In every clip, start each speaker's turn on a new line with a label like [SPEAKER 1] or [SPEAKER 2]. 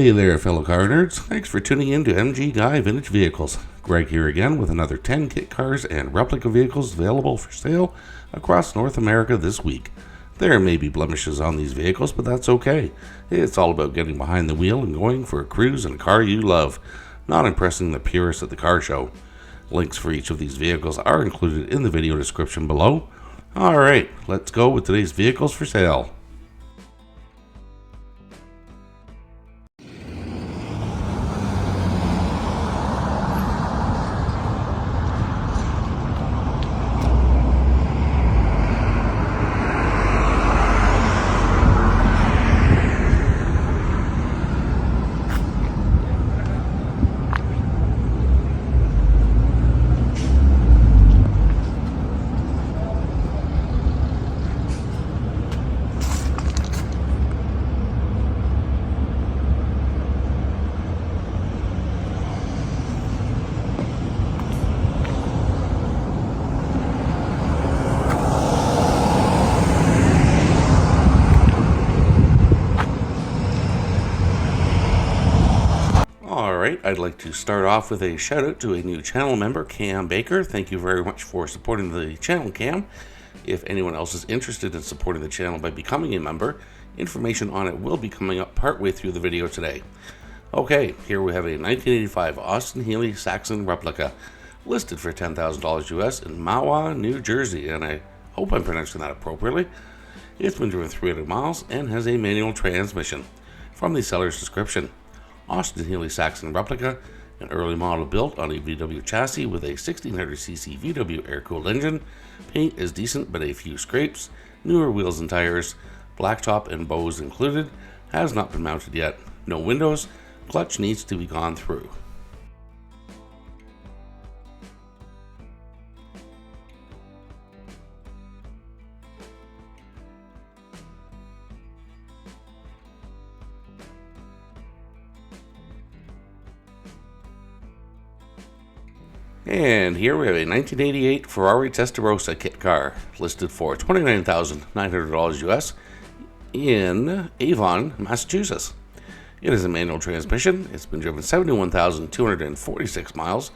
[SPEAKER 1] Hey there, fellow car nerds. Thanks for tuning in to MG Guy Vintage Vehicles. Greg here again with another 10 kit cars and replica vehicles available for sale across North America this week. There may be blemishes on these vehicles, but that's okay. It's all about getting behind the wheel and going for a cruise in a car you love, not impressing the purists at the car show. Links for each of these vehicles are included in the video description below. Alright, let's go with today's vehicles for sale. Alright, I'd like to start off with a shout out to a new channel member, Cam Baker. Thank you very much for supporting the channel, Cam. If anyone else is interested in supporting the channel by becoming a member, information on it will be coming up partway through the video today. Okay, here we have a 1985 Austin Healey Saxon replica, listed for $10,000 US in Mahwah, New Jersey, and I hope I'm pronouncing that appropriately. It's been driven 300 miles and has a manual transmission. From the seller's description: Austin Healey Saxon replica, an early model built on a VW chassis with a 1600cc VW air-cooled engine. Paint is decent but a few scrapes. Newer wheels and tires. Blacktop and bows included. Has not been mounted yet. No windows. Clutch needs to be gone through. And here we have a 1988 Ferrari Testarossa kit car, listed for $29,900 US in Avon, Massachusetts. It is a manual transmission. It's been driven 71,246 miles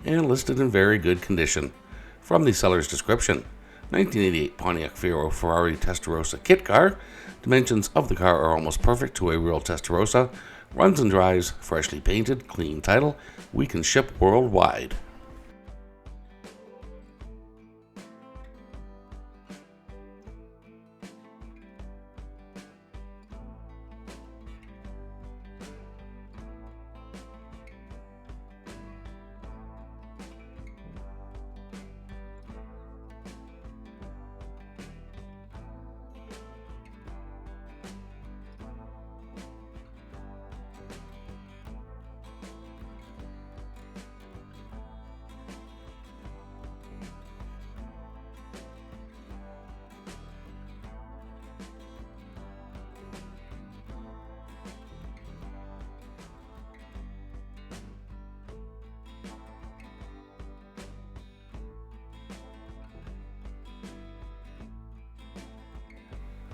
[SPEAKER 1] and listed in very good condition. From the seller's description: 1988 Pontiac Fiero Ferrari Testarossa kit car. Dimensions of the car are almost perfect to a real Testarossa. Runs and drives, freshly painted, clean title. We can ship worldwide.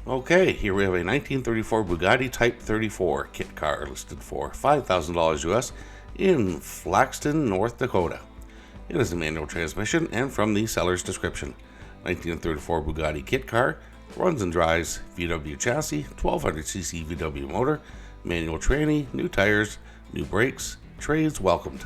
[SPEAKER 1] Okay, here we have a 1934 Bugatti Type 34 kit car, listed for $5,000 US in Flaxton, North Dakota. It is a manual transmission, and from the seller's description: 1934 Bugatti kit car, runs and drives, VW chassis, 1200cc VW motor, manual tranny, new tires, new brakes, trades welcomed.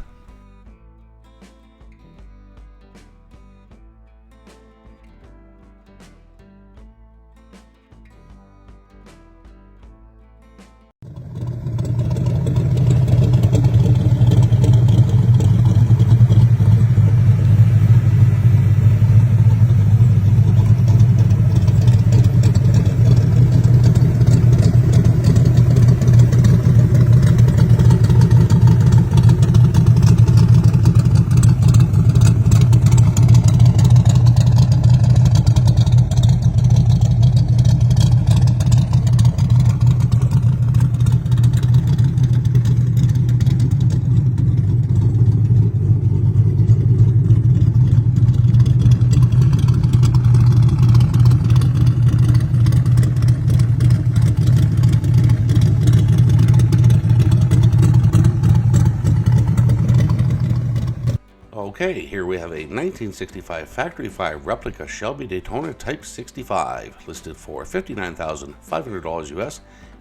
[SPEAKER 1] Okay, here we have a 1965 Factory 5 replica Shelby Daytona Type 65, listed for $59,500 US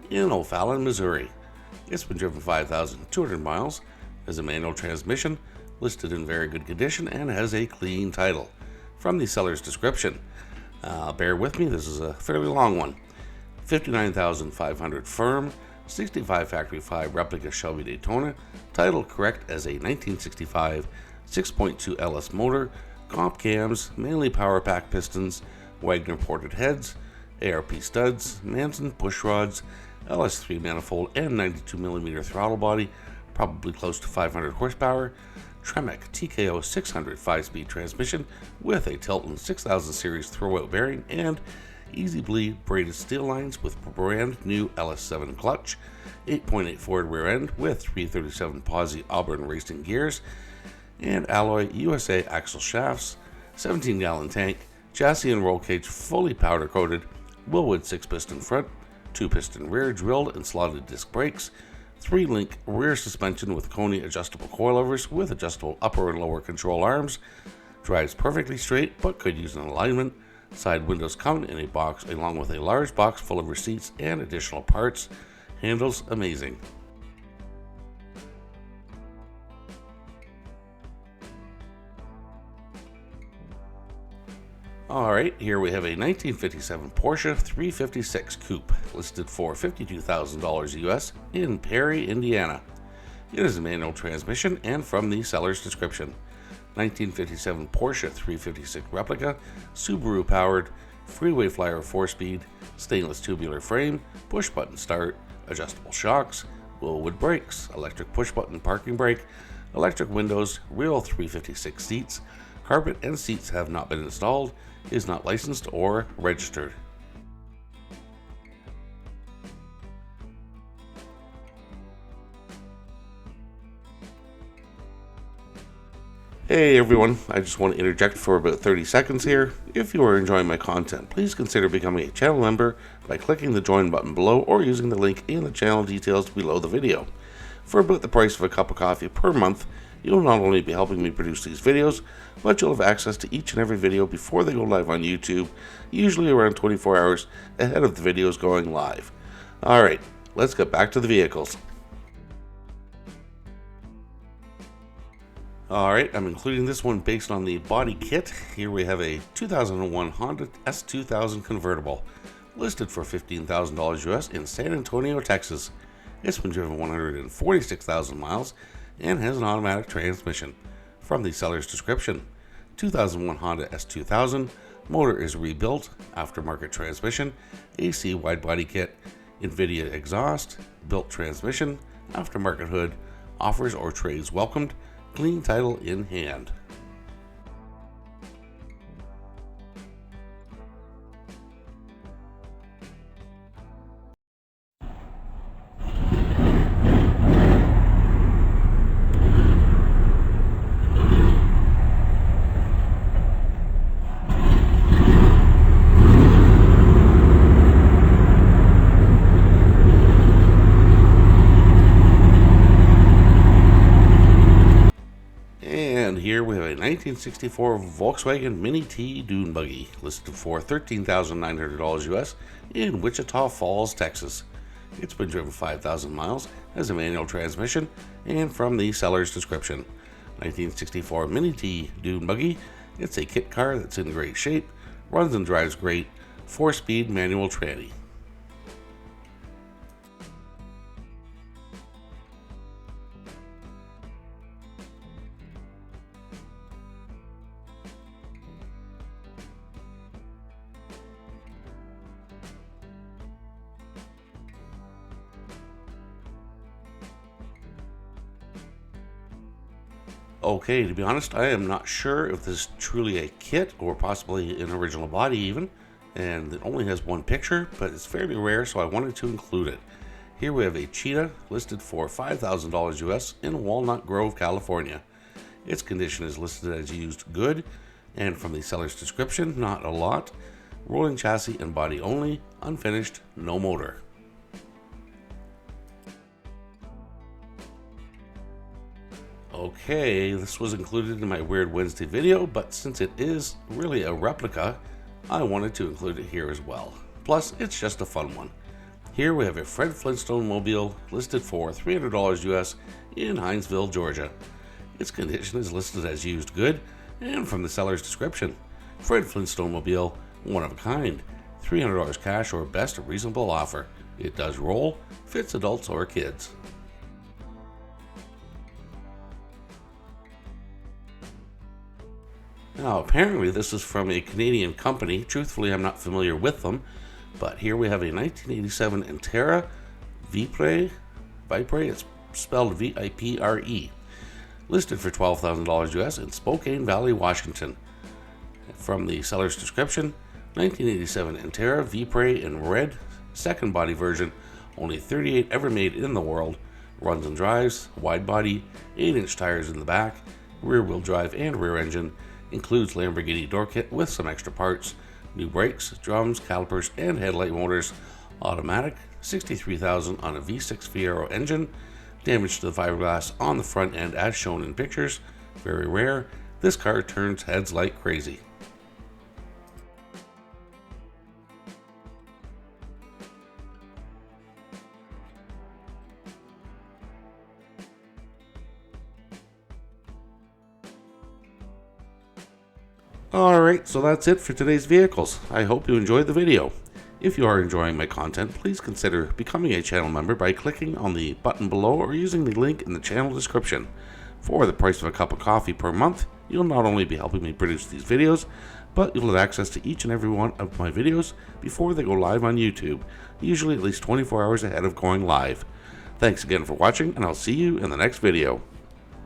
[SPEAKER 1] in O'Fallon, Missouri. It's been driven 5,200 miles, has a manual transmission, listed in very good condition, and has a clean title. From the seller's description, bear with me, this is a fairly long one. 59,500 firm, 65 Factory 5 replica Shelby Daytona, title correct as a 1965 6.2 LS motor, comp cams, mainly power pack pistons, Wagner ported heads, ARP studs, Manson push rods, LS3 manifold, and 92mm throttle body, probably close to 500 horsepower, Tremec TKO 600 5-speed transmission with a Tilton 6000 series throwout bearing, and easy bleed braided steel lines with brand new LS7 clutch, 8.8 forward rear end with 337 Posi Auburn racing gears, and alloy USA axle shafts, 17-gallon tank, chassis and roll cage fully powder coated, Wilwood 6-piston front, 2-piston rear drilled and slotted disc brakes, 3-link rear suspension with Coney adjustable coilovers with adjustable upper and lower control arms, drives perfectly straight but could use an alignment, side windows come in a box along with a large box full of receipts and additional parts, handles amazing. Alright, here we have a 1957 Porsche 356 Coupe, listed for $52,000 US in Perry, Indiana. It is a manual transmission and from the seller's description. 1957 Porsche 356 replica, Subaru powered, freeway flyer 4-speed, stainless tubular frame, push button start, adjustable shocks, Wilwood brakes, electric push button parking brake, electric windows, real 356 seats, carpet and seats have not been installed, is not licensed or registered. Hey everyone, I just want to interject for about 30 seconds here. If you are enjoying my content, please consider becoming a channel member by clicking the join button below or using the link in the channel details below the video. For about the price of a cup of coffee per month, you'll not only be helping me produce these videos, but you'll have access to each and every video before they go live on YouTube, usually around 24 hours ahead of the videos going live. Alright, let's get back to the vehicles. Alright, I'm including this one based on the body kit. Here we have a 2001 Honda S2000 convertible, listed for $15,000 US in San Antonio, Texas. It's been driven 146,000 miles and has an automatic transmission. From the seller's description, 2001 Honda S2000, motor is rebuilt, aftermarket transmission, AC wide body kit, NVIDIA exhaust, built transmission, aftermarket hood, offers or trades welcomed, clean title in hand. And here we have a 1964 Volkswagen Mini T Dune Buggy, listed for $13,900 US in Wichita Falls, Texas. It's been driven 5,000 miles, has a manual transmission, and from the seller's description, 1964 Mini T Dune Buggy, it's a kit car that's in great shape, runs and drives great, 4-speed manual tranny. Okay, to be honest, I am not sure if this is truly a kit or possibly an original body even, and it only has one picture, but it's fairly rare, so I wanted to include it. Here we have a Cheetah listed for $5,000 US in Walnut Grove, California. Its condition is listed as used good, and from the seller's description, not a lot. Rolling chassis and body only, unfinished, no motor. Okay, this was included in my Weird Wednesday video, but since it is really a replica, I wanted to include it here as well. Plus, it's just a fun one. Here we have a Fred Flintstone mobile listed for $300 US in Hinesville, Georgia. Its condition is listed as used good, and from the seller's description, Fred Flintstone mobile, one of a kind, $300 cash or best reasonable offer. It does roll, fits adults or kids. Now, apparently this is from a Canadian company. Truthfully, I'm not familiar with them, but here we have a 1987 Intera Vipre, it's spelled Vipre, listed for $12,000 US in Spokane Valley, Washington. From the seller's description, 1987 Intera Vipre in red, second body version, only 38 ever made in the world, runs and drives, wide body, 8-inch tires in the back, rear wheel drive and rear engine, includes Lamborghini door kit with some extra parts, new brakes, drums, calipers, and headlight motors, automatic, 63,000 on a V6 Fiero engine, damage to the fiberglass on the front end as shown in pictures, very rare. This car turns heads like crazy. Alright, so that's it for today's vehicles. I hope you enjoyed the video. If you are enjoying my content, please consider becoming a channel member by clicking on the button below or using the link in the channel description. For the price of a cup of coffee per month, you'll not only be helping me produce these videos, but you'll have access to each and every one of my videos before they go live on YouTube, usually at least 24 hours ahead of going live. Thanks again for watching, and I'll see you in the next video.